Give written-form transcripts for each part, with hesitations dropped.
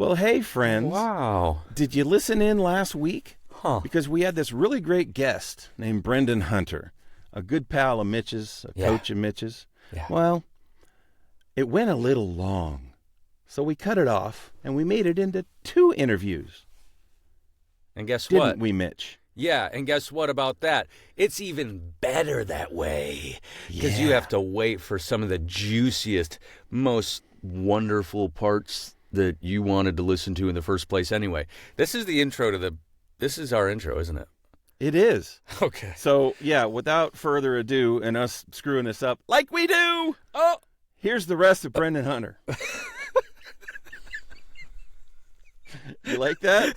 Well, hey, friends. Wow. Did you listen in last week? Huh. Because we had this really great guest named Brendan Hunter, a good pal of Mitch's, a coach of Mitch's. Yeah. Well, it went a little long, so we cut it off, and we made it into 2 interviews. And guess Didn't what? we, Mitch? Yeah, and guess what about that? It's even better that way. Because you have to wait for some of the juiciest, most wonderful parts that you wanted to listen to in the first place anyway. This is the intro to the... This is our intro, isn't it? It is. Okay. So, yeah, without further ado and us screwing this up like we do, here's the rest of Brendan Hunter. You like that?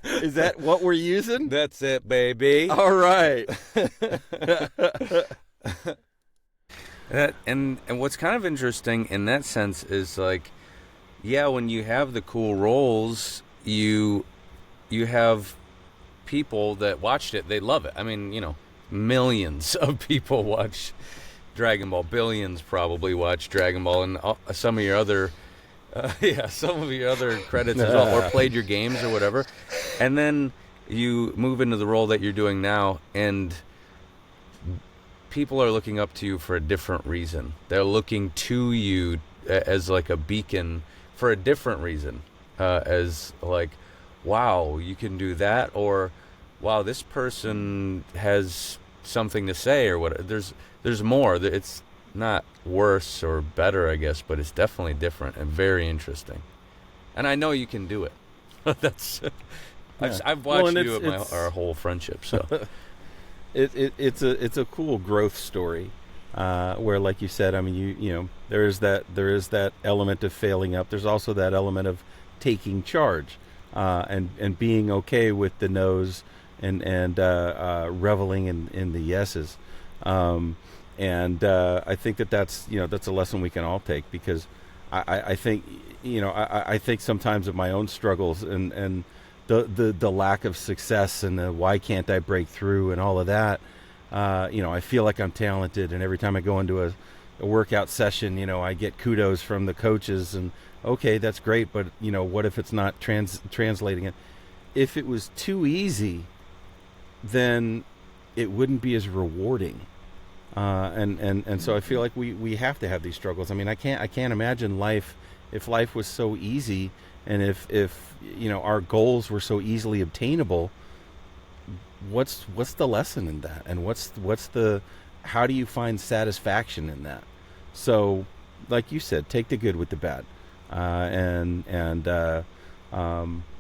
Is that what we're using? That's it, baby. All right. And what's kind of interesting in that sense is like, yeah, when you have the cool roles, you have people that watched it, they love it. I mean, you know, millions of people watch Dragon Ball, billions probably watch Dragon Ball, and some of your other credits as well, or played your games or whatever. And then you move into the role that you're doing now, and people are looking up to you for a different reason. They're looking to you as like a beacon for a different reason, as like, wow, you can do that, or wow, this person has something to say, or what. There's more. It's not worse or better, I guess, but it's definitely different and very interesting. And I know you can do it. That's I've watched you at our whole friendship, so it's a cool growth story, where, like you said, I mean, you know, there is that element of failing up. There's also that element of taking charge, and being okay with the no's and reveling in the yeses. And I think that's a lesson we can all take, because I think, you know, I think sometimes of my own struggles and the lack of success and the why can't I break through and all of that. You know, I feel like I'm talented, and every time I go into a workout session, you know, I get kudos from the coaches, and okay, that's great, but you know, what if it's not translating it? If it was too easy, then it wouldn't be as rewarding. And so I feel like we have to have these struggles. I mean, I can't imagine life if life was so easy, and if you know, our goals were so easily obtainable. What's the lesson in that, and what's the how do you find satisfaction in that? So, like you said, take the good with the bad, and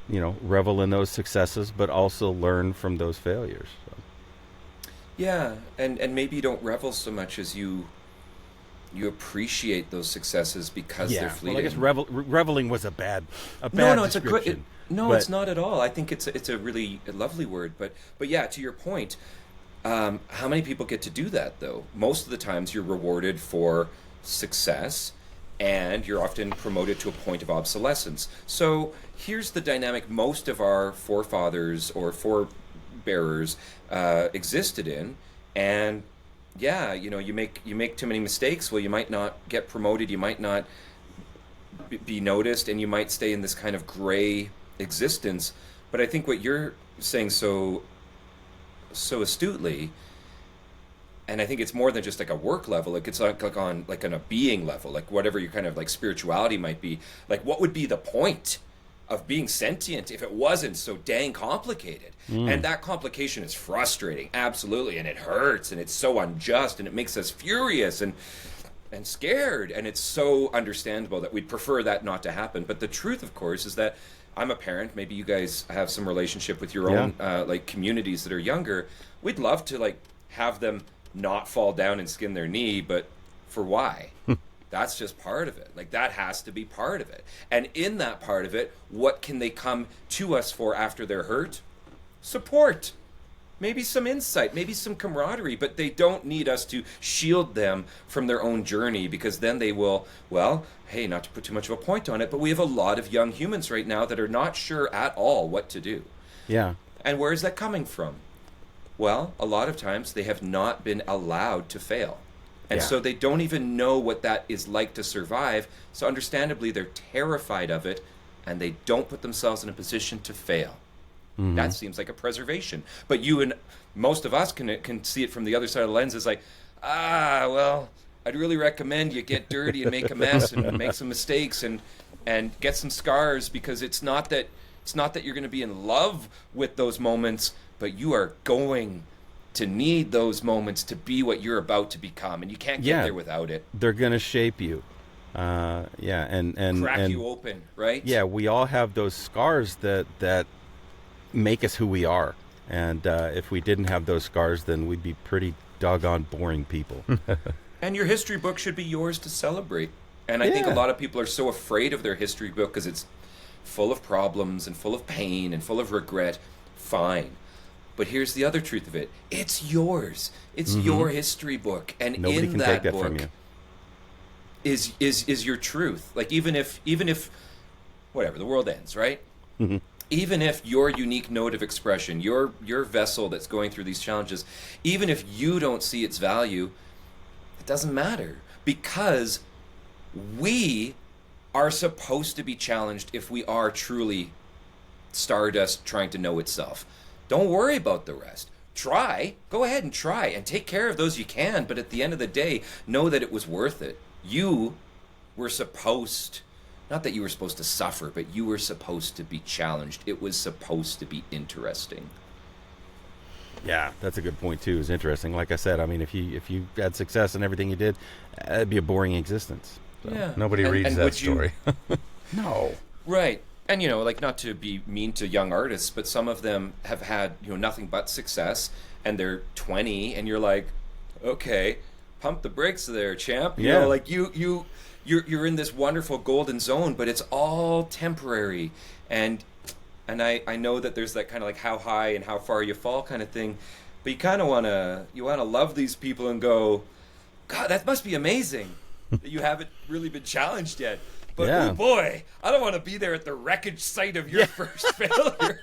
you know, revel in those successes, but also learn from those failures. So. Yeah, and maybe you don't revel so much as you appreciate those successes because they're fleeting. Well, I guess reveling was a bad description. It's not at all. I think it's a really lovely word, but yeah, to your point, how many people get to do that though? Most of the times you're rewarded for success, and you're often promoted to a point of obsolescence. So here's the dynamic most of our forefathers or forebearers existed in, and yeah, you know, you make too many mistakes. Well, you might not get promoted, you might not be noticed, and you might stay in this kind of gray existence. But I think what you're saying so astutely, and I think it's more than just like a work level, like it's like on a being level, like whatever your kind of like spirituality might be, like what would be the point of being sentient if it wasn't so dang complicated? And that complication is frustrating, absolutely, and it hurts, and it's so unjust, and it makes us furious and scared, and it's so understandable that we'd prefer that not to happen. But the truth, of course, is that I'm a parent. Maybe you guys have some relationship with your own like communities that are younger. We'd love to like have them not fall down and skin their knee, but for why? That's just part of it. Like, that has to be part of it. And in that part of it, what can they come to us for after they're hurt? Support. Maybe some insight, maybe some camaraderie, but they don't need us to shield them from their own journey, because then they will, well, hey, not to put too much of a point on it, but we have a lot of young humans right now that are not sure at all what to do. Yeah. And where is that coming from? Well, a lot of times they have not been allowed to fail. And so they don't even know what that is like to survive. So understandably, they're terrified of it, and they don't put themselves in a position to fail. That seems like a preservation. But you and most of us can see it from the other side of the lens as like, well, I'd really recommend you get dirty and make a mess and make some mistakes and get some scars, because it's not that you're going to be in love with those moments, but you are going to need those moments to be what you're about to become, and you can't get there without it. They're going to shape you. And crack you open, right? Yeah, we all have those scars that make us who we are. And if we didn't have those scars, then we'd be pretty doggone boring people. And your history book should be yours to celebrate. And I think a lot of people are so afraid of their history book because it's full of problems and full of pain and full of regret. Fine. But here's the other truth of it. It's yours. It's your history book. And nobody in can that take that book from you. is your truth. Like even if whatever, the world ends, right? Even if your unique note of expression, your vessel that's going through these challenges, even if you don't see its value, it doesn't matter, because we are supposed to be challenged if we are truly stardust trying to know itself. Don't worry about the rest. Try. Go ahead and try and take care of those you can, but at the end of the day, know that it was worth it. You were supposed, not that you were supposed to suffer, but you were supposed to be challenged. It was supposed to be interesting. Yeah, that's a good point too. It's interesting. Like I said, I mean, if you had success in everything you did, it'd be a boring existence. So. Yeah. Nobody reads that story. No. Right. And, like, not to be mean to young artists, but some of them have had, nothing but success, and they're 20, and you're like, okay, pump the brakes there, champ. You know, like, you're in this wonderful golden zone, but it's all temporary. And I know that there's that kind of like how high and how far you fall kind of thing, but you kind of want to love these people and go, God, that must be amazing that you haven't really been challenged yet. But oh boy, I don't want to be there at the wreckage site of your first failure.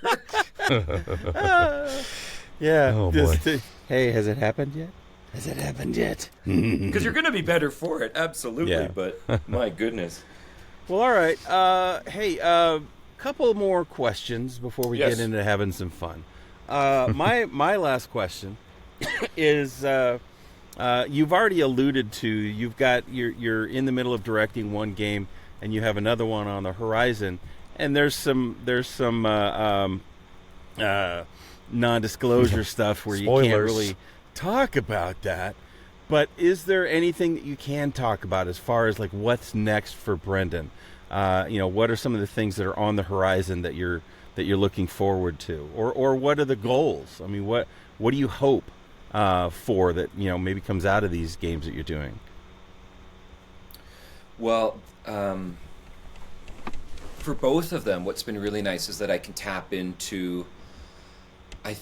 Oh boy. Hey, has it happened yet? Has it happened yet? Because you're going to be better for it, absolutely. Yeah. But my goodness. Well, all right. Hey, couple more questions before we get into having some fun. My last question is, you've already alluded to, you're in the middle of directing one game and you have another one on the horizon, and there's some non-disclosure stuff where Spoilers. you can't really talk about that. But is there anything that you can talk about as far as like what's next for Brendan? What are some of the things that are on the horizon that you're looking forward to, or what are the goals? I mean, what do you hope for that maybe comes out of these games that you're doing? Well, for both of them, what's been really nice is that I can tap into, I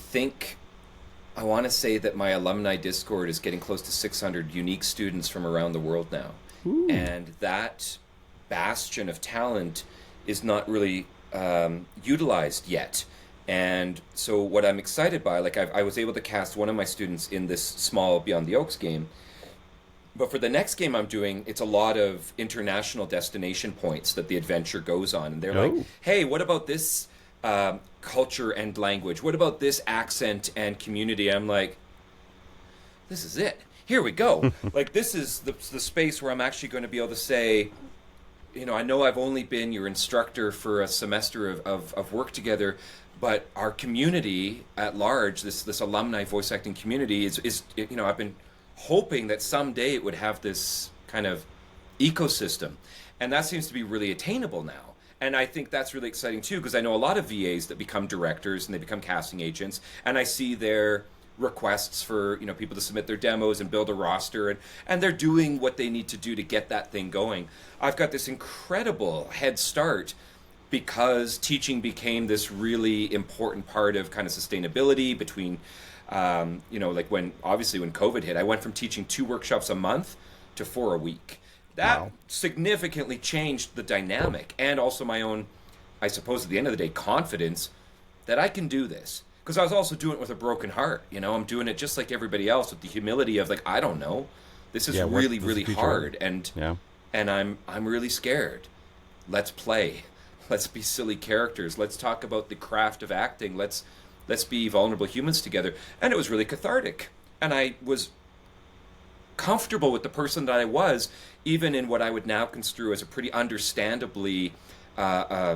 want to say that my alumni Discord is getting close to 600 unique students from around the world now. Ooh. And that bastion of talent is not really utilized yet. And so what I'm excited by, like I was able to cast one of my students in this small Beyond the Oaks game. But for the next game I'm doing, it's a lot of international destination points that the adventure goes on. And they're like, hey, what about this culture and language? What about this accent and community? I'm like, this is it. Here we go. Like, this is the space where I'm actually going to be able to say, I know I've only been your instructor for a semester of work together, but our community at large, this alumni voice acting community is I've been hoping that someday it would have this kind of ecosystem. And that seems to be really attainable now. And I think that's really exciting too, because I know a lot of VAs that become directors and they become casting agents, and I see their requests for people to submit their demos and build a roster, and they're doing what they need to do to get that thing going. I've got this incredible head start because teaching became this really important part of kind of sustainability between like when COVID hit, I went from teaching 2 workshops a month to 4 a week. That significantly changed the dynamic, and also my own, I suppose at the end of the day, confidence that I can do this. Because I was also doing it with a broken heart. I'm doing it just like everybody else with the humility of like, I don't know. This is really hard, and I'm really scared. Let's play. Let's be silly characters. Let's talk about the craft of acting. Let's be vulnerable humans together. And it was really cathartic. And I was comfortable with the person that I was, even in what I would now construe as a pretty understandably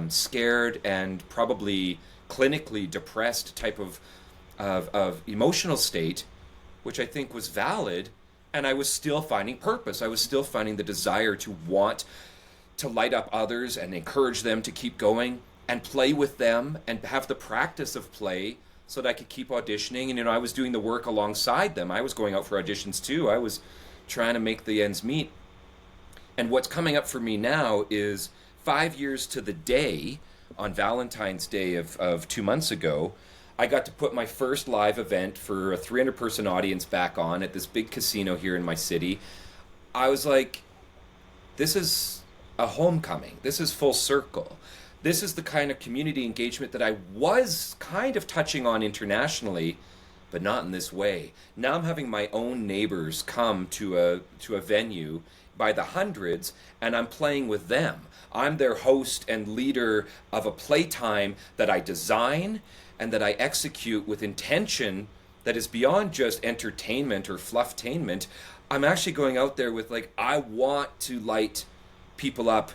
scared and probably clinically depressed type of emotional state, which I think was valid. And I was still finding purpose. I was still finding the desire to want to light up others and encourage them to keep going and play with them and have the practice of play so that I could keep auditioning. And, I was doing the work alongside them. I was going out for auditions too. I was trying to make the ends meet. And what's coming up for me now is 5 years to the day, on Valentine's Day of 2 months ago, I got to put my first live event for a 300-person audience back on at this big casino here in my city. I was like, this is a homecoming. This is full circle. This is the kind of community engagement that I was kind of touching on internationally, but not in this way. Now I'm having my own neighbors come to a venue by the hundreds, and I'm playing with them. I'm their host and leader of a playtime that I design and that I execute with intention that is beyond just entertainment or flufftainment. I'm actually going out there with, like, I want to light people up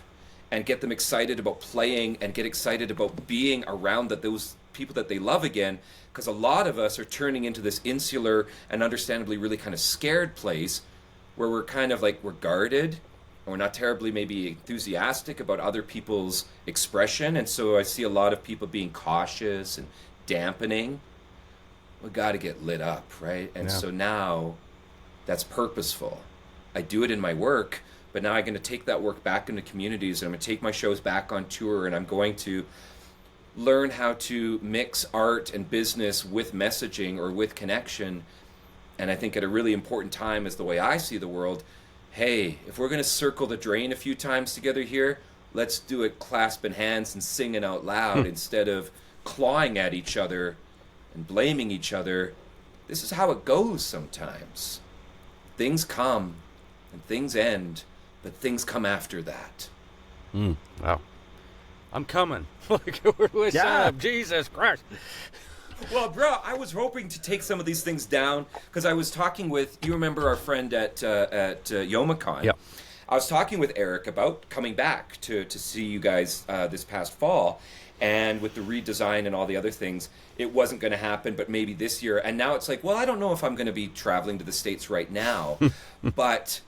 and get them excited about playing and get excited about being around those people that they love again, because a lot of us are turning into this insular and understandably really kind of scared place where we're kind of like, we're guarded and we're not terribly maybe enthusiastic about other people's expression. And so I see a lot of people being cautious and dampening. We got to get lit up, right? And so now that's purposeful. I do it in my work, but now I'm going to take that work back into communities, and I'm going to take my shows back on tour, and I'm going to learn how to mix art and business with messaging or with connection. And I think at a really important time, is the way I see the world, hey, if we're going to circle the drain a few times together here, let's do it clasping hands and singing out loud instead of clawing at each other and blaming each other. This is how it goes sometimes. Things come and things end, but things come after that. Wow. I'm coming. Like, what's up? Jesus Christ. Well, bro, I was hoping to take some of these things down because I was talking with, you remember our friend at Yomicon? Yep. I was talking with Eric about coming back to see you guys this past fall, and with the redesign and all the other things, it wasn't going to happen, but maybe this year. And now it's like, well, I don't know if I'm going to be traveling to the States right now, but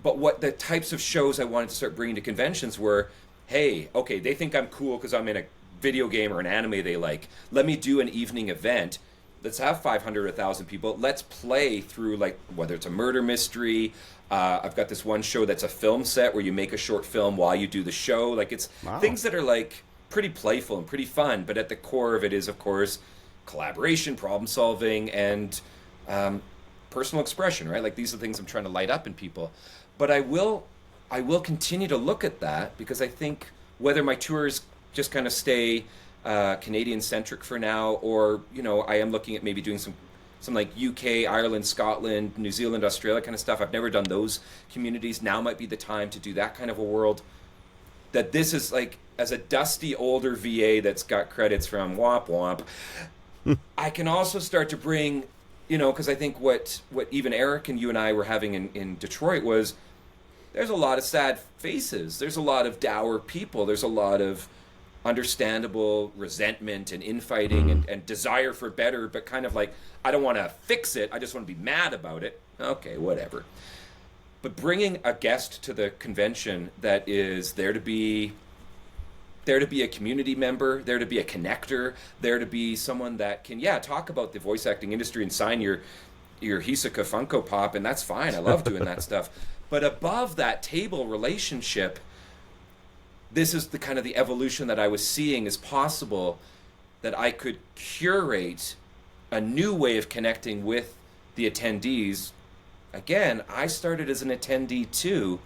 what the types of shows I wanted to start bringing to conventions were, hey, okay, they think I'm cool because I'm in a video game or an anime they like. Let me do an evening event. Let's have 500 or 1,000 people. Let's play through, like, whether it's a murder mystery. I've got this one show that's a film set where you make a short film while you do the show. Like, it's things that are, like, pretty playful and pretty fun, but at the core of it is, of course, collaboration, problem solving, and personal expression, right? Like, these are the things I'm trying to light up in people. But I will continue to look at that, because I think whether my tours just kind of stay Canadian-centric for now, or, I am looking at maybe doing some like UK, Ireland, Scotland, New Zealand, Australia kind of stuff. I've never done those communities. Now might be the time to do that kind of a world. That this is like, as a dusty older VA that's got credits from Womp Womp, I can also start to bring, because I think what even Eric and you and I were having in Detroit was, there's a lot of sad faces. There's a lot of dour people. There's a lot of understandable resentment and infighting and desire for better, but kind of like, I don't want to fix it. I just want to be mad about it. Okay, whatever. But bringing a guest to the convention that is there to be a community member, there to be a connector, there to be someone that can, talk about the voice acting industry and sign your Hisoka Funko Pop, and that's fine. I love doing that stuff. But above that table relationship, this is the kind of the evolution that I was seeing is possible, that I could curate a new way of connecting with the attendees. Again, I started as an attendee too.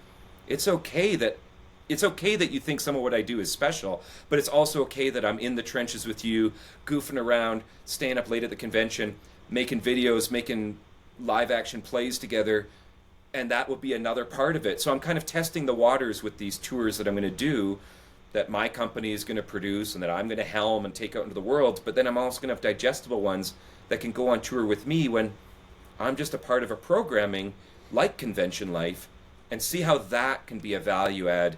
It's okay that you think some of what I do is special, but it's also okay that I'm in the trenches with you, goofing around, staying up late at the convention, making videos, making live action plays together, and that will be another part of it. So I'm kind of testing the waters with these tours that I'm going to do that my company is going to produce and that I'm going to helm and take out into the world, but then I'm also going to have digestible ones that can go on tour with me when I'm just a part of a programming like Convention Life, and see how that can be a value add.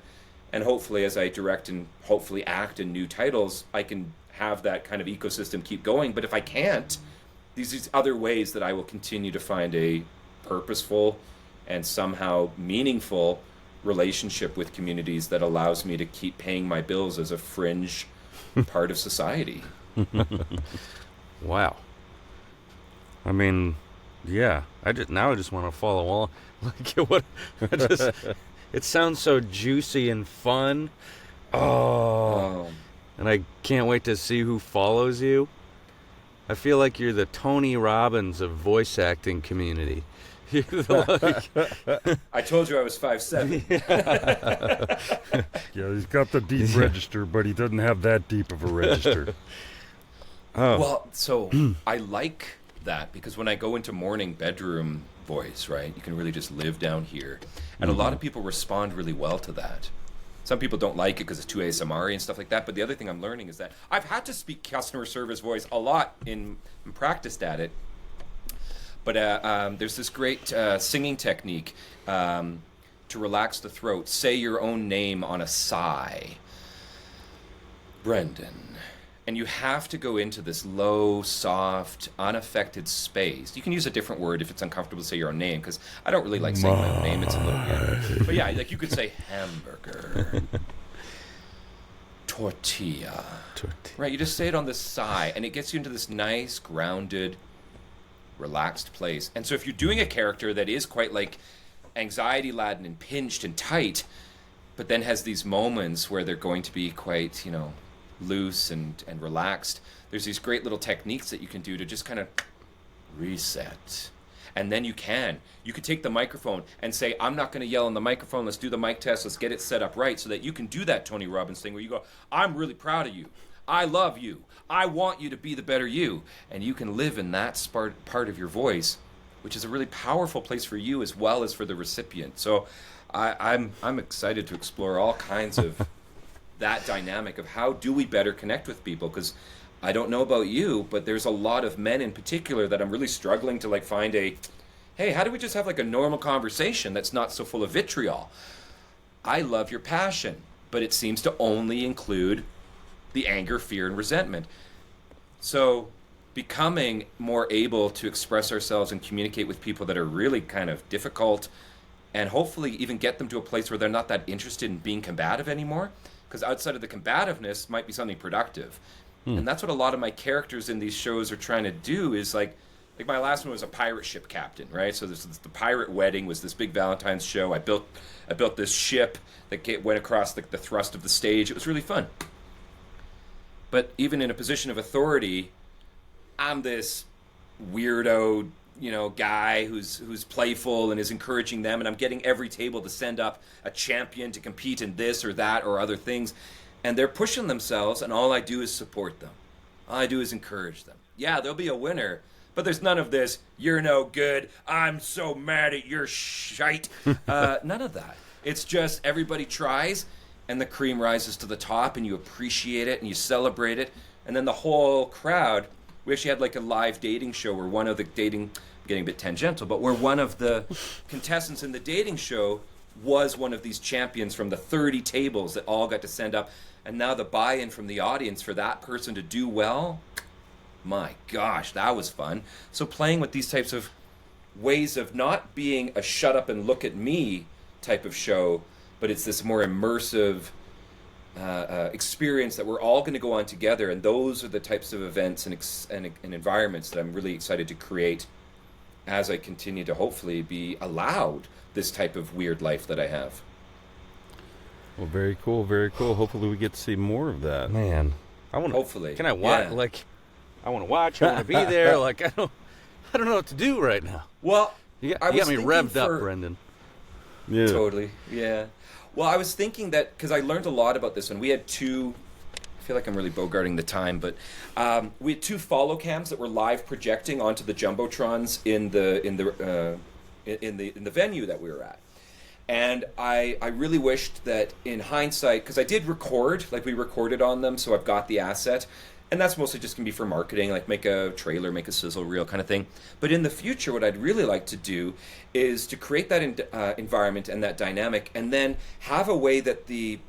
And hopefully, as I direct and hopefully act in new titles, I can have that kind of ecosystem keep going. But if I can't, these other ways that I will continue to find a purposeful and somehow meaningful relationship with communities that allows me to keep paying my bills as a fringe part of society. Wow. I mean, yeah. I just want to follow along. Like what? It sounds so juicy and fun. Oh. And I can't wait to see who follows you. I feel like you're the Tony Robbins of voice acting community. Like, I told you I was 5'7". Yeah, he's got the deep register, but he doesn't have that deep of a register. oh. Well, so I like that because when I go into morning bedroom voice, right, you can really just live down here. And a lot of people respond really well to that. Some people don't like it because it's too ASMR and stuff like that. But the other thing I'm learning is that I've had to speak customer service voice a lot and practiced at it. But there's this great singing technique to relax the throat. Say your own name on a sigh. Brendan. And you have to go into this low, soft, unaffected space. You can use a different word if it's uncomfortable to say your own name, because I don't really like saying my own name. It's a little weird. But yeah, like you could say hamburger. Tortilla. Right, you just say it on the sigh, and it gets you into this nice, grounded, relaxed place. And so if you're doing a character that is quite like anxiety-laden and pinched and tight, but then has these moments where they're going to be quite, loose and relaxed, there's these great little techniques that you can do to just kind of reset. And then you could take the microphone and say, I'm not going to yell in the microphone, let's do the mic test, let's get it set up right, so that you can do that Tony Robbins thing where you go, I'm really proud of you, I love you, I want you to be the better you. And you can live in that part of your voice, which is a really powerful place for you as well as for the recipient. So I'm excited to explore all kinds of that dynamic of how do we better connect with people, because I don't know about you, but there's a lot of men in particular that I'm really struggling to find hey, how do we just have a normal conversation that's not so full of vitriol? I love your passion, but it seems to only include the anger, fear, and resentment. So becoming more able to express ourselves and communicate with people that are really kind of difficult, and hopefully even get them to a place where they're not that interested in being combative anymore, because outside of the combativeness might be something productive. And that's what a lot of my characters in these shows are trying to do, is like my last one was a pirate ship captain, right? So the pirate wedding was this big Valentine's show. I built this ship that went across the thrust of the stage. It was really fun. But even in a position of authority, I'm this weirdo, guy who's playful and is encouraging them, and I'm getting every table to send up a champion to compete in this or that or other things. And they're pushing themselves, and all I do is support them. All I do is encourage them. Yeah, there'll be a winner, but there's none of this, you're no good, I'm so mad at your shite. None of that. It's just everybody tries, and the cream rises to the top, and you appreciate it, and you celebrate it. And then the whole crowd, we actually had a live dating show where one of the I'm getting a bit tangential, but where one of the contestants in the dating show was one of these champions from the 30 tables that all got to send up. And now the buy-in from the audience for that person to do well, my gosh, that was fun. So playing with these types of ways of not being a shut up and look at me type of show, but it's this more immersive experience that we're all going to go on together. And those are the types of events and environments that I'm really excited to create as I continue to hopefully be allowed this type of weird life that I have. Well, very cool, very cool. Hopefully we get to see more of that. Man, I want to. Hopefully, can I watch? Yeah. I want to watch. I want to be there. I don't know what to do right now. Well, you got me revved up, Brendan. Yeah, totally. Yeah. Well, I was thinking that because I learned a lot about this, and we had two. I feel like I'm really bogarting the time, but we had two follow cams that were live projecting onto the jumbotrons in the venue that we were at. And I really wished that in hindsight, because I did record, like we recorded on them, so I've got the asset. And that's mostly just going to be for marketing, like make a trailer, make a sizzle reel kind of thing. But in the future, what I'd really like to do is to create that environment and that dynamic, and then have a way that the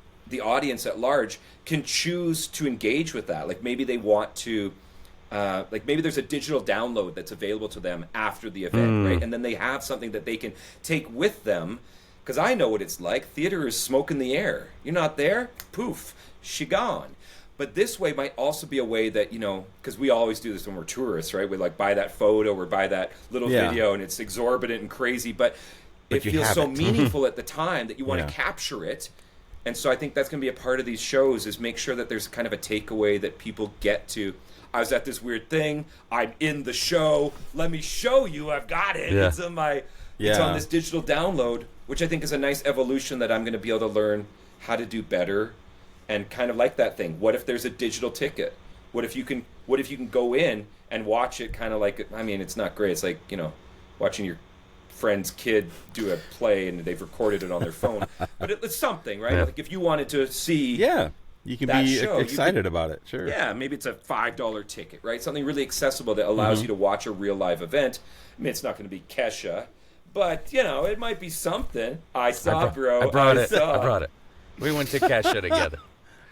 audience at large can choose to engage with that. Like maybe they want to, like maybe there's a digital download that's available to them after the event, right? And then they have something that they can take with them. Because I know what it's like. Theater is smoke in the air. You're not there, poof, she gone. But this way might also be a way that, you know, because we always do this when we're tourists, right? We like buy that photo or buy that little video and it's exorbitant and crazy, but it feels so meaningful at the time that you want to capture it. And so I think that's going to be a part of these shows, is make sure that there's kind of a takeaway that people get to. I was at this weird thing. I'm in the show. Let me show you. I've got it. Yeah. It's on my. It's on this digital download, which I think is a nice evolution that I'm going to be able to learn how to do better. And kind of like that thing. What if there's a digital ticket? What if you can go in and watch it kind of like, I mean, it's not great. It's like, you know, watching your friend's kid do a play and they've recorded it on their phone. But it's something, right? Like if you wanted to see you can be show, excited about it, sure. Yeah, maybe it's a $5 ticket, right? Something really accessible that allows you to watch a real live event. I mean, it's not going to be Kesha, but, you know, it might be something. I brought it. We went to Kesha together.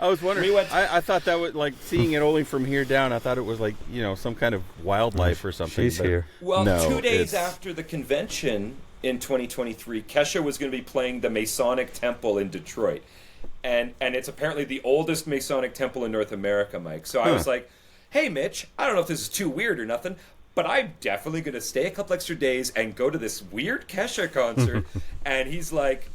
I was wondering. I thought that was like seeing it only from here down. I thought it was like, you know, some kind of wildlife or something. She's here. Well, no, 2 days after the convention in 2023, Kesha was going to be playing the Masonic Temple in Detroit, and it's apparently the oldest Masonic temple in North America, Mike. So I was like, hey, Mitch, I don't know if this is too weird or nothing, but I'm definitely going to stay a couple extra days and go to this weird Kesha concert. And he's like,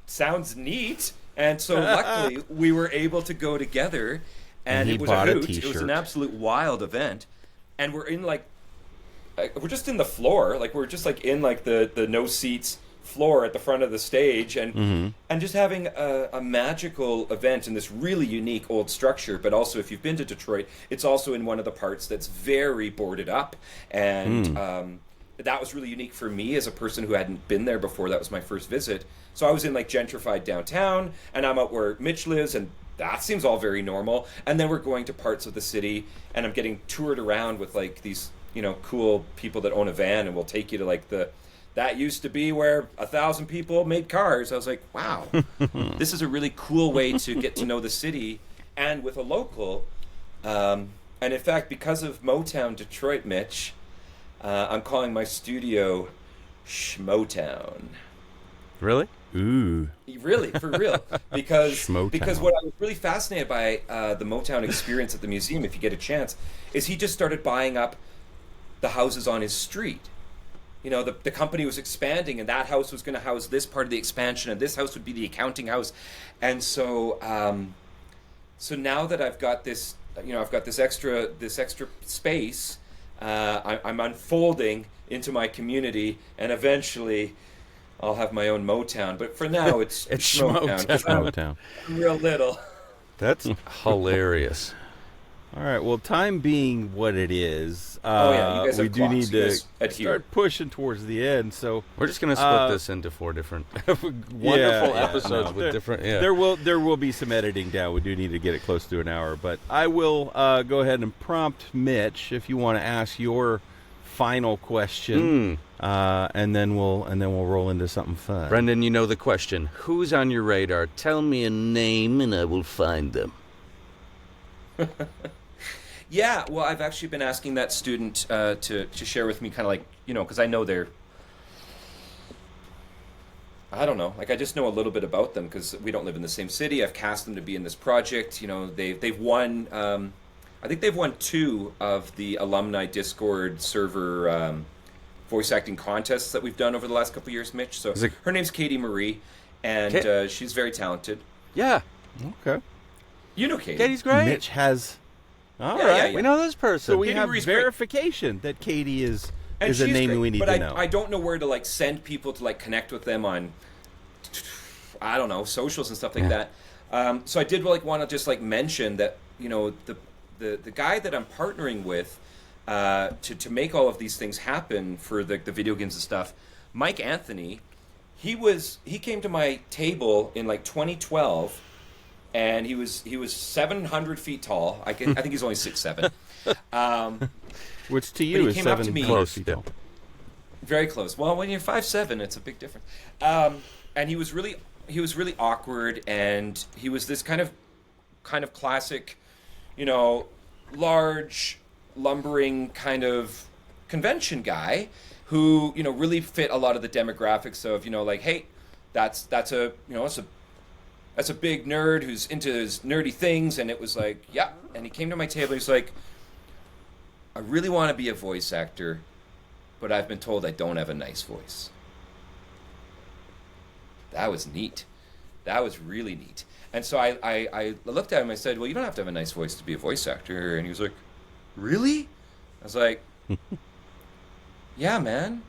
sounds neat. And so luckily we were able to go together, and it was a hoot. It was an absolute wild event. And we're in we're just in the floor, like we're just like in like the no seats floor at the front of the stage, and just having a magical event in this really unique old structure. But also, if you've been to Detroit, it's also in one of the parts that's very boarded up, and that was really unique for me as a person who hadn't been there before. That was my first visit. So I was in like gentrified downtown, and I'm out where Mitch lives, and that seems all very normal. And then we're going to parts of the city, and I'm getting toured around with like these, you know, cool people that own a van, and will take you to like that used to be where 1,000 people made cars. I was like, wow, this is a really cool way to get to know the city, and with a local. And in fact, because of Motown Detroit, Mitch, I'm calling my studio Schmotown. Really? Ooh. Really, for real. Because Schmotown. what I was really fascinated by the Motown experience at the museum, if you get a chance, is he just started buying up the houses on his street. You know, the company was expanding, and that house was going to house this part of the expansion, and this house would be the accounting house. And so so now that I've got this, you know, I've got this extra space, I'm unfolding into my community, and eventually I'll have my own Motown. But for now, it's Schmotown. Schmotown. I'm real little. That's hilarious. All right. Well, time being what it is, You guys we have do clocks. need You to guys adhere. start pushing towards the end. So We're just gonna split this into 4 different wonderful episodes with different. Yeah. There will be some editing down. We do need to get it close to an hour, but I will go ahead and prompt Mitch if you want to ask your final question, and then we'll roll into something fun. Brendan, you know the question. Who's on your radar? Tell me a name, and I will find them. Yeah, well, I've actually been asking that student to share with me, kind of like, you know, because I know I don't know, like I just know a little bit about them because we don't live in the same city. I've cast them to be in this project. You know, they've won, I think they've won 2 of the alumni Discord server voice acting contests that we've done over the last couple of years, Mitch. So her name's Katie Marie, and she's very talented. Yeah. Okay. You know Katie. Katie's great. Mitch has. All Yeah, right. yeah. We know this person. So we Katie have Marie's verification that Katie is a she's name great, we need but to know. I don't know where to like send people to like connect with them on, I don't know, socials and stuff like that. So I did like want to just like mention that, you know, the guy that I'm partnering with to make all of these things happen for the video games and stuff, Mike Anthony, he came to my table in like 2012, and he was 700 feet tall. I think he's only 6'7". Which to But you he is came up to 7 me- close. Feet tall. Very close. Well, when you're 5'7", it's a big difference. And he was really awkward, and he was this kind of classic, large, lumbering kind of convention guy who really fit a lot of the demographics of like, hey, that's a that's a big nerd who's into his nerdy things, and it was like, yeah. And he came to my table. He's like, I really want to be a voice actor, but I've been told I don't have a nice voice. That was neat. That was really neat. And so I looked at him. I said, well, you don't have to have a nice voice to be a voice actor. And he was like, really? I was like, yeah, man.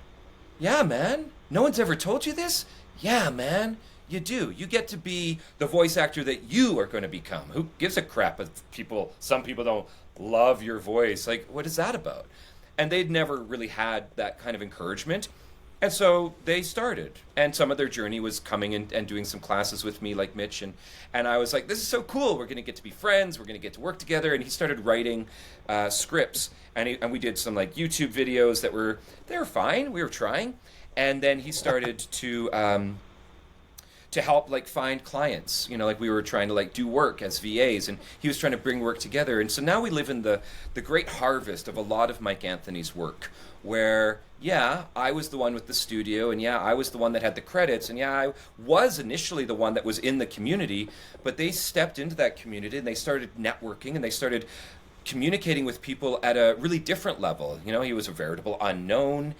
Yeah, man. No one's ever told you this? Yeah, man. You do. You get to be the voice actor that you are going to become. Who gives a crap if some people don't love your voice? Like, what is that about? And they'd never really had that kind of encouragement. And so they started. And some of their journey was coming in and doing some classes with me, like Mitch. And I was like, this is so cool. We're going to get to be friends. We're going to get to work together. And he started writing scripts. And we did some like YouTube videos they were fine. We were trying. And then he started to help like find clients, like we were trying to like do work as VAs, and he was trying to bring work together. And so now we live in the great harvest of a lot of Mike Anthony's work, where I was the one with the studio, and I was the one that had the credits, and I was initially the one that was in the community, but they stepped into that community and they started networking and they started communicating with people at a really different level. He was a veritable unknown.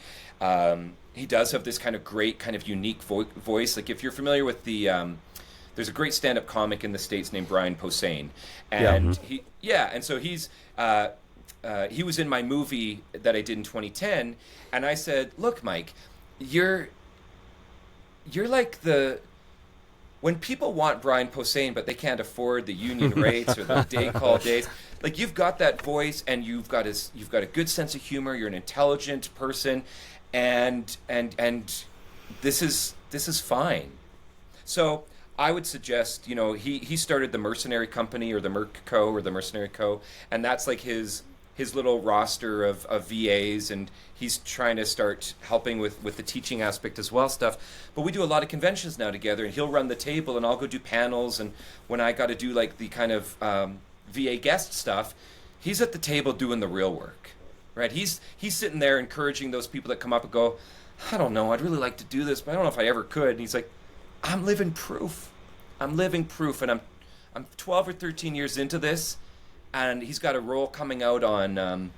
He does have this kind of great, kind of unique voice. Like if you're familiar with there's a great stand-up comic in the States named Brian Posehn, and and so he was in my movie that I did in 2010, and I said, look, Mike, you're like when people want Brian Posehn, but they can't afford the union rates or the day call days, like you've got that voice, and you've got a good sense of humor. You're an intelligent person, and this is fine. So I would suggest, he started the Mercenary Company, or the Merc Co, or the Mercenary Co, and that's like his little roster of VAs, and he's trying to start helping with the teaching aspect as well stuff. But we do a lot of conventions now together, and he'll run the table, and I'll go do panels, and when I got to do like the kind of VA guest stuff, he's at the table doing the real work, right? He's sitting there encouraging those people that come up and go, I don't know, I'd really like to do this, but I don't know if I ever could. And he's like, I'm living proof, and I'm 12 or 13 years into this. And he's got a role coming out on a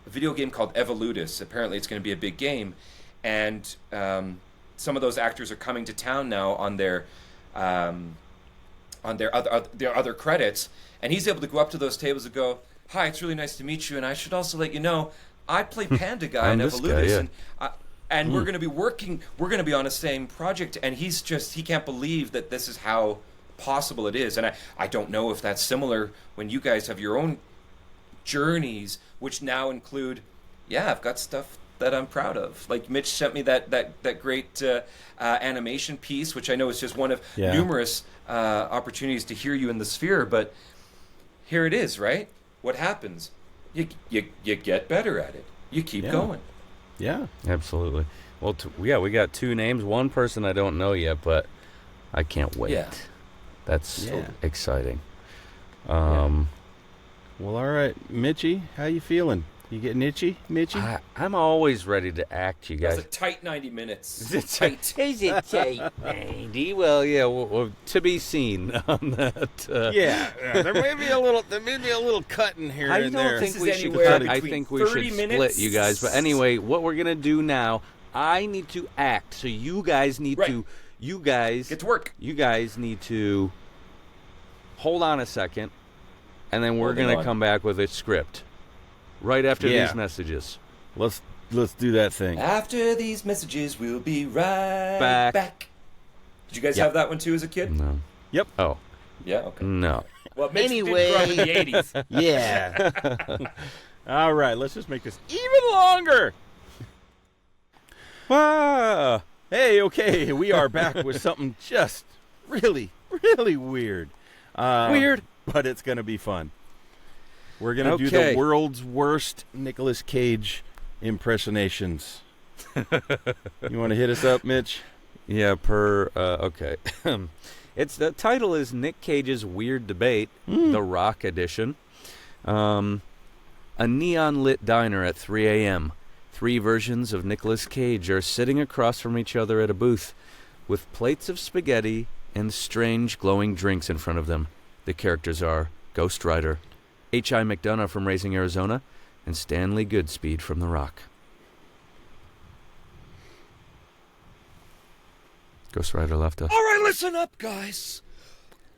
video game called Evolutus. Apparently, it's going to be a big game, and some of those actors are coming to town now on their other credits. And he's able to go up to those tables and go, "Hi, it's really nice to meet you. And I should also let you know, I play Panda Guy in Evolutus, and we're going to be working. We're going to be on the same project." And he can't believe that this is how possible it is. And I don't know if that's similar when you guys have your own journeys, which now include, I've got stuff that I'm proud of. Like Mitch sent me that great animation piece, which I know is just one of numerous opportunities to hear you in the sphere. But here it is, right? What happens? You get better at it. You keep going. Yeah, absolutely. Well, we got two names. One person I don't know yet, but I can't wait. Yeah. That's so exciting. Well, all right, Mitchie, how you feeling? You getting itchy, Mitchie? I'm always ready to act, you guys. That's a tight 90 minutes. Is it tight 90? Well, well, to be seen on that. There may be a little cut in here and there. I think we should split, you guys. But anyway, what we're gonna do now, I need to act, so you guys need to. You guys get to work. You guys need to hold on a second, and then we're going to come back with a script right after these messages. Let's do that thing. After these messages, we'll be right back. Did you guys have that one too as a kid? No. Yep. Oh. Yeah, okay. No. Well, Mitch did grow up in the 80s. Yeah. All right, let's just make this even longer. Hey, okay, we are back with something just really, really weird. Weird. But it's going to be fun. We're going to do Okay. the world's worst Nicolas Cage impersonations. You want to hit us up, Mitch? Yeah, okay. The title is Nick Cage's Weird Debate, The Rock Edition. A neon-lit diner at 3 a.m. 3 versions of Nicolas Cage are sitting across from each other at a booth with plates of spaghetti and strange glowing drinks in front of them. The characters are Ghost Rider, H.I. McDonough from Raising Arizona, and Stanley Goodspeed from The Rock. Ghost Rider left us. All right, listen up, guys.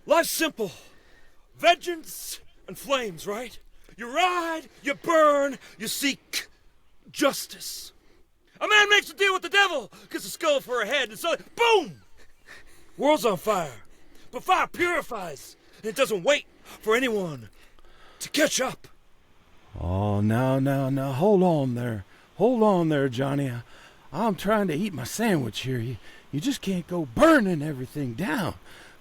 Life's simple. Vengeance and flames, right? You ride, you burn, you seek justice. A man makes a deal with the devil, gets a skull for a head, and suddenly, boom! World's on fire. But fire purifies, and it doesn't wait for anyone to catch up. Oh, now, hold on there, Johnny. I'm trying to eat my sandwich here. You just can't go burning everything down.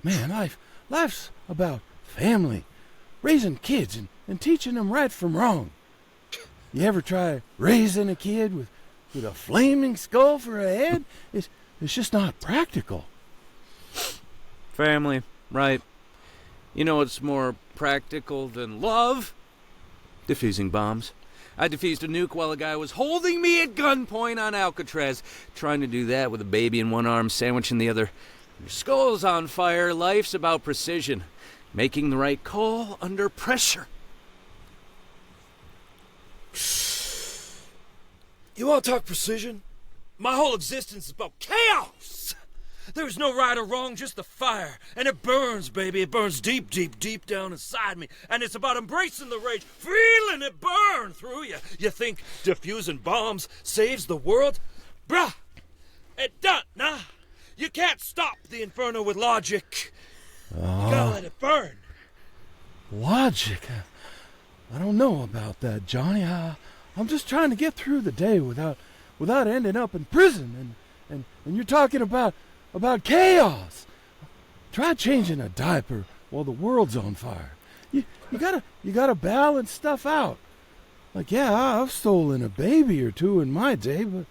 Man, life's about family, raising kids and teaching them right from wrong. You ever try raising a kid with a flaming skull for a head? It's just not practical. Family, right. You know what's more practical than love? Defusing bombs. I defused a nuke while a guy was holding me at gunpoint on Alcatraz, trying to do that with a baby in one arm, sandwich in the other. Your skull's on fire. Life's about precision. Making the right call under pressure. You want to talk precision? My whole existence is about chaos. There's no right or wrong, just the fire. And it burns, baby. It burns deep, deep, deep down inside me. And it's about embracing the rage, feeling it burn through you. You think defusing bombs saves the world? Bruh, it don't, nah. You can't stop the inferno with logic. You gotta let it burn. Logic? I don't know about that, Johnny. I'm just trying to get through the day without ending up in prison. And you're talking about chaos. Try changing a diaper while the world's on fire. You gotta balance stuff out. Like, yeah, I've stolen a baby or two in my day, but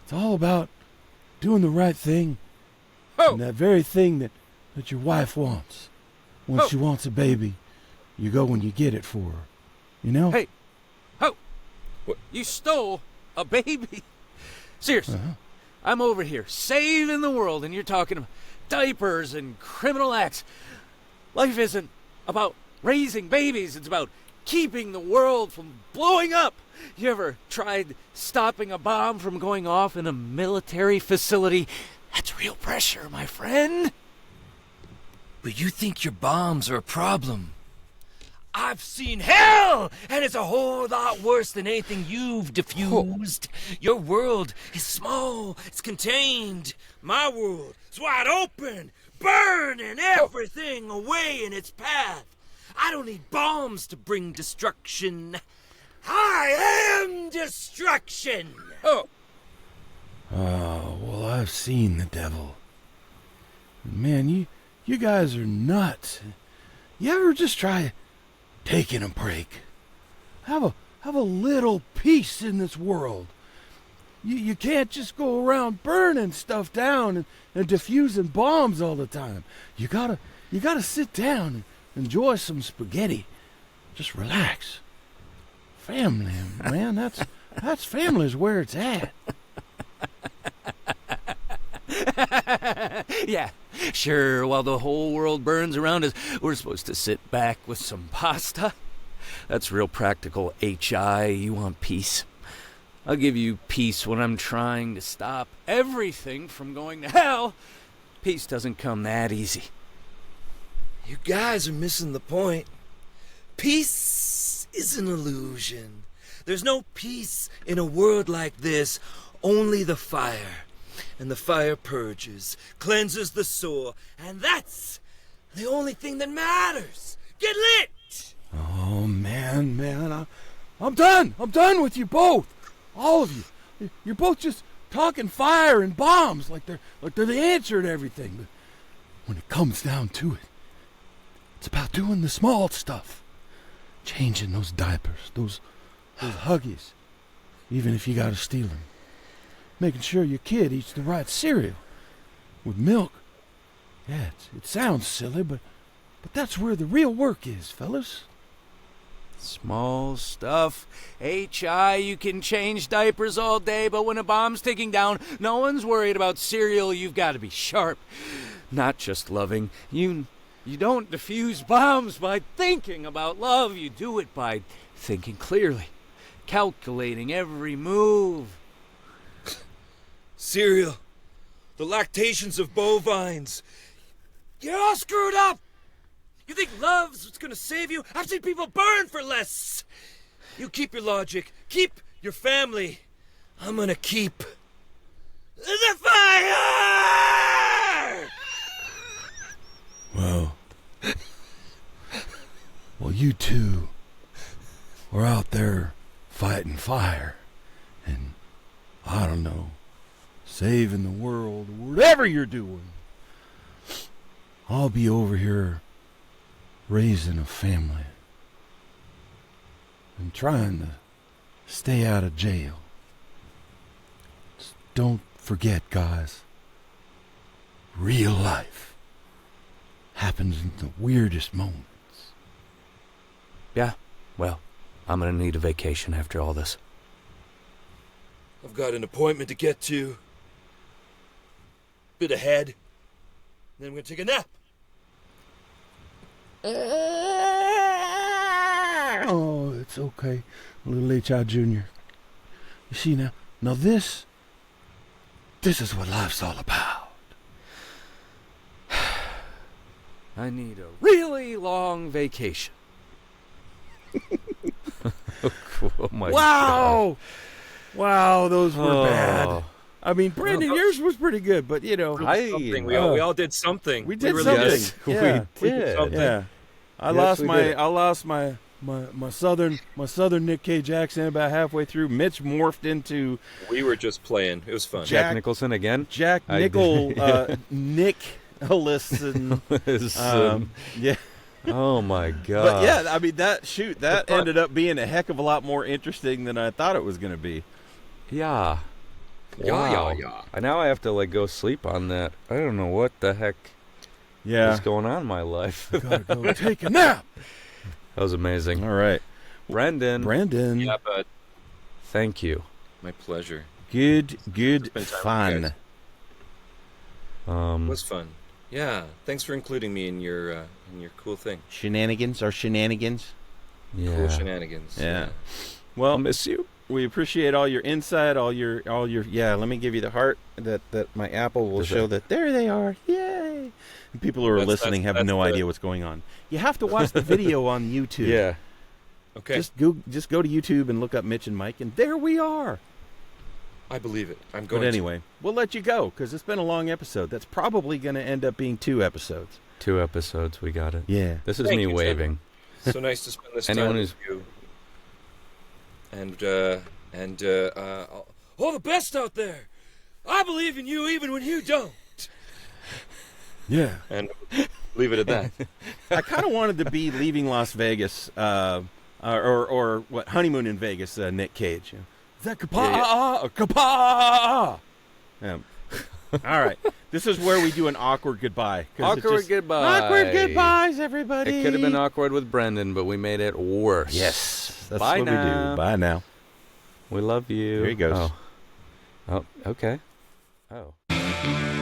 it's all about doing the right thing. And that very thing that your wife wants. When she wants a baby, you go and you get it for her. You know? Hey, you stole a baby? Seriously. I'm over here saving the world, and you're talking about diapers and criminal acts. Life isn't about raising babies. It's about keeping the world from blowing up. You ever tried stopping a bomb from going off in a military facility? That's real pressure, my friend. But you think your bombs are a problem. I've seen hell, and it's a whole lot worse than anything you've diffused. Your world is small, it's contained. My world is wide open, burning everything away in its path. I don't need bombs to bring destruction. I am destruction. Oh, well, I've seen the devil. Man, you guys are nuts. You ever just try taking a break? Have a little peace in this world. You can't just go around burning stuff down and diffusing bombs all the time. You gotta sit down and enjoy some spaghetti. Just relax. Family, man, that's family's where it's at. Yeah, sure, while the whole world burns around us, we're supposed to sit back with some pasta. That's real practical, H.I. You want peace? I'll give you peace when I'm trying to stop everything from going to hell. Peace doesn't come that easy. You guys are missing the point. Peace is an illusion. There's no peace in a world like this, only the fire. And the fire purges, cleanses the soul, and that's the only thing that matters. Get lit! Oh, man, I'm done. I'm done with you both. All of you. You're both just talking fire and bombs like they're the answer to everything. But when it comes down to it, it's about doing the small stuff. Changing those diapers, those Huggies, even if you gotta steal them. Making sure your kid eats the right cereal with milk. Yeah, it sounds silly, but that's where the real work is, fellas. Small stuff. H.I., you can change diapers all day, but when a bomb's ticking down, no one's worried about cereal. You've got to be sharp, not just loving. You don't defuse bombs by thinking about love. You do it by thinking clearly, calculating every move. Cereal. The lactations of bovines. You're all screwed up. You think love's what's gonna save you? I've seen people burn for less. You keep your logic. Keep your family. I'm gonna keep the fire! Well, you two were out there fighting fire and, I don't know, saving the world, whatever you're doing. I'll be over here raising a family and trying to stay out of jail. Just don't forget, guys, real life happens in the weirdest moments. Yeah, well, I'm gonna need a vacation after all this. I've got an appointment to get to. Bit ahead. Then I'm gonna take a nap. Oh, it's okay, little H.I. Jr. You see now this is what life's all about. I need a really long vacation. Oh my Wow! Wow, those were God. bad. I mean, Brandon, yours was pretty good, but you know, Something. We all did something. we did really something. Yes, Yeah. we did. something. Yeah, I Yes, lost my southern Nick Cage accent about halfway through. Mitch morphed into We were just playing. It was fun. Jack Nicholson again. Jack I Nickel did. Nick Listen. Yeah. Oh my god. But yeah, I mean that ended up being a heck of a lot more interesting than I thought it was going to be. Yeah. Wow. And now I have to go sleep on that. I don't know what the heck is going on in my life. Gotta go take a nap. That was amazing. All right, Brandon. Yeah, but Thank you. my pleasure. good Spend time with you fun. guys. It was fun. Yeah. Thanks for including me in your cool thing. Shenanigans are shenanigans. Yeah. Cool shenanigans. Yeah. I'll Well, miss you. we appreciate all your insight, all your. Yeah, let me give you the heart that my Apple will Does show that- that there they are. Yay! And people who are listening have no idea what's going on. You have to watch the video on YouTube. Yeah. Okay. Just go to YouTube and look up Mitch and Mike, and there we are. I believe it. I'm going But anyway, we'll let you go because it's been a long episode. That's probably going to end up being 2 episodes. 2 episodes. We got it. Yeah. This is Thank me you, waving. to. So nice to spend this Anyone time with you. And all the best out there. I believe in you even when you don't. Yeah. And leave it at that. I kind of wanted to be leaving Las Vegas, or what, honeymoon in Vegas, Nick Cage. Is that kapa or kapa? Yeah. All right. This is where we do an awkward goodbye. 'Cause it's Awkward just- goodbye. Awkward goodbyes, everybody. It could have been awkward with Brendan, but we made it worse. Yes. That's Bye what we now. do. Bye now. We love you. Here he goes. Oh, okay. Oh.